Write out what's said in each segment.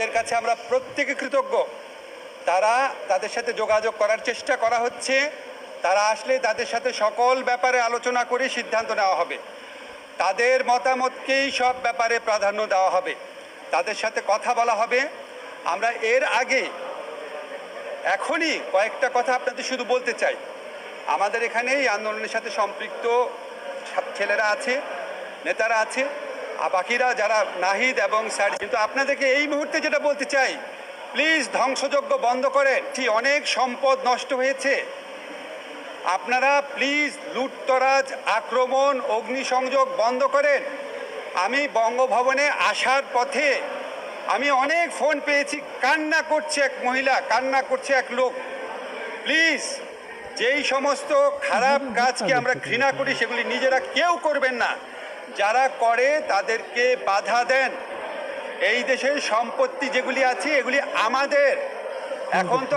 এর কাছে আমরা প্রত্যেকে কৃতজ্ঞ। তাদের সাথে যোগাযোগ করার চেষ্টা করা হচ্ছে। তারা আসলে তাদের সাথে সকল ব্যাপারে আলোচনা করে সিদ্ধান্ত নেওয়া হবে। তাদের মতামতকেই সব ব্যাপারে প্রাধান্য দেওয়া হবে। তাদের সাথে কথা বলা হবে। আমরা এর আগে এখনই কয়েকটা কথা আপনাদের শুধু বলতে চাই। আমাদের এখানে এই আন্দোলনের সাথে সম্পৃক্ত ছেলেরা আছে, নেতারা আছে, বাকিরা যারা নাহিদ এবং স্যার। কিন্তু আপনাদেরকে এই মুহূর্তে যেটা বলতে চাই, প্লিজ ধ্বংসযজ্ঞ বন্ধ করেন। অনেক সম্পদ নষ্ট হয়েছে। আপনারা প্লিজ লুটতরাজ, আক্রমণ, অগ্নিসংযোগ বন্ধ করেন। আমি বঙ্গভবনে আসার পথে আমি অনেক ফোন পেয়েছি, কান্না করছে এক মহিলা, কান্না করছে এক লোক। প্লিজ, যেই সমস্ত খারাপ কাজকে আমরা ঘৃণা করি সেগুলি নিজেরা কেউ করবেন না। যারা করে তাদেরকে বাধা দেন। এই দেশের সম্পত্তি যেগুলি আছে এগুলি আমাদের। এখন তো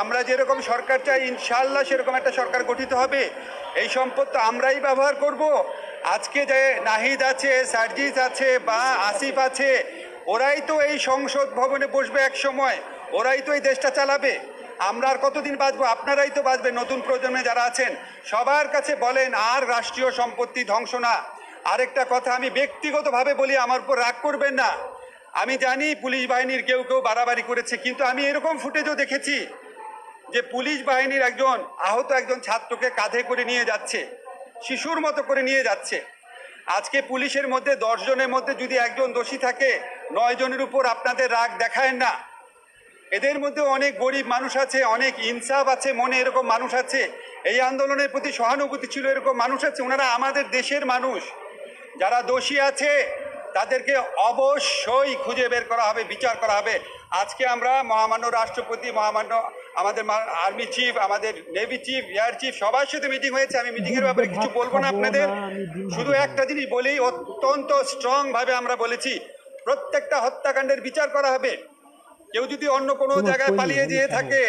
আমরা যেরকম সরকার চাই, ইনশাআল্লাহ সেরকম একটা সরকার গঠিত হবে। এই সম্পদ তো আমরাই ব্যবহার করব। আজকে যে নাহিদ আছে, সার্জিস আছে বা আসিফ আছে, ওরাই তো এই সংসদ ভবনে বসবে এক সময়, ওরাই তো এই দেশটা চালাবে। আমরা আর কতদিন বাঁচবো? আপনারাই তো বাঁচবেন। নতুন প্রজন্মে যারা আছেন সবার কাছে বলেন আর রাষ্ট্রীয় সম্পত্তি ধ্বংস না। আরেকটা কথা আমি ব্যক্তিগতভাবে বলি, আমার উপর রাগ করবেন না। আমি জানি পুলিশ বাহিনীর কেউ কেউ বাড়াবাড়ি করেছে, কিন্তু আমি এরকম ফুটেজও দেখেছি যে পুলিশ বাহিনীর আহত একজন ছাত্রকে কাঁধে করে নিয়ে যাচ্ছে, শিশুর মতো করে নিয়ে যাচ্ছে। আজকে পুলিশের মধ্যে 10 জনের মধ্যে যদি একজন দোষী থাকে, 9 জনের উপর আপনাদের রাগ দেখায় না। এদের মধ্যে অনেক গরিব মানুষ আছে, অনেক ইনসাফ আছে মনে, এরকম মানুষ আছে। এই আন্দোলনের প্রতি সহানুভূতি ছিল, এরকম মানুষ আছে। ওনারা আমাদের দেশের মানুষ। যারা দোষী আছে তাদেরকে অবশ্যই খুঁজে বের করা হবে, বিচার করা হবে। আজকে আমরা মহামান্য রাষ্ট্রপতি, মহামান্য আমাদের আর্মি চিফ, আমাদের নেভি চিফ, এয়ার চিফ সবার সাথে মিটিং হয়েছে। আমি মিটিংয়ের ব্যাপারে কিছু বলবো না আপনাদের, শুধু একটা জিনিস বলি, অত্যন্ত স্ট্রংভাবে আমরা বলেছি প্রত্যেকটা হত্যাকাণ্ডের বিচার করা হবে। কেউ যদি অন্য কোনো জায়গায় পালিয়ে যেয়ে থাকে,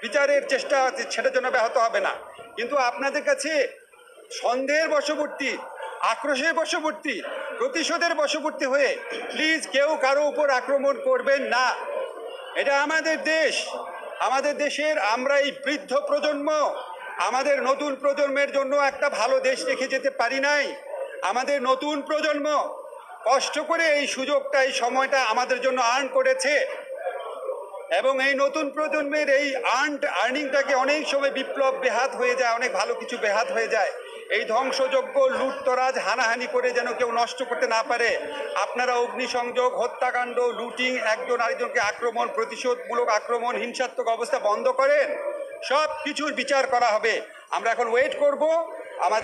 বিচারের চেষ্টা সেটার জন্য ব্যাহত হবে না। কিন্তু আপনাদের কাছে সন্দেহের বশবর্তী, আক্রোশের বশবর্তী, প্রতিশোধের বশবর্তী হয়ে প্লিজ কেউ কারো উপর আক্রমণ করবেন না। এটা আমাদের দেশ, আমাদের দেশের আমরা এই বৃদ্ধ প্রজন্ম আমাদের নতুন প্রজন্মের জন্য একটা ভালো দেশ রেখে যেতে পারি নাই। আমাদের নতুন প্রজন্ম কষ্ট করে এই সুযোগটা, এই সময়টা আমাদের জন্য আর্ন করেছে, এবং এই নতুন প্রজন্মের এই আর্নিংটাকে অনেক সময় বিপ্লব বেহাত হয়ে যায়, অনেক ভালো কিছু বেহাত হয়ে যায়। এই ধ্বংসযজ্ঞ, লুটতরাজ, হানাহানি করে যেন কেউ নষ্ট করতে না পারে। আপনারা অগ্নিসংযোগ, হত্যাকাণ্ড, লুটিং, একজন আরেকজনকে আক্রমণ, প্রতিশোধমূলক আক্রমণ, হিংসাত্মক অবস্থা বন্ধ করেন। সব কিছুর বিচার করা হবে। আমরা এখন ওয়েট করব। আমাদের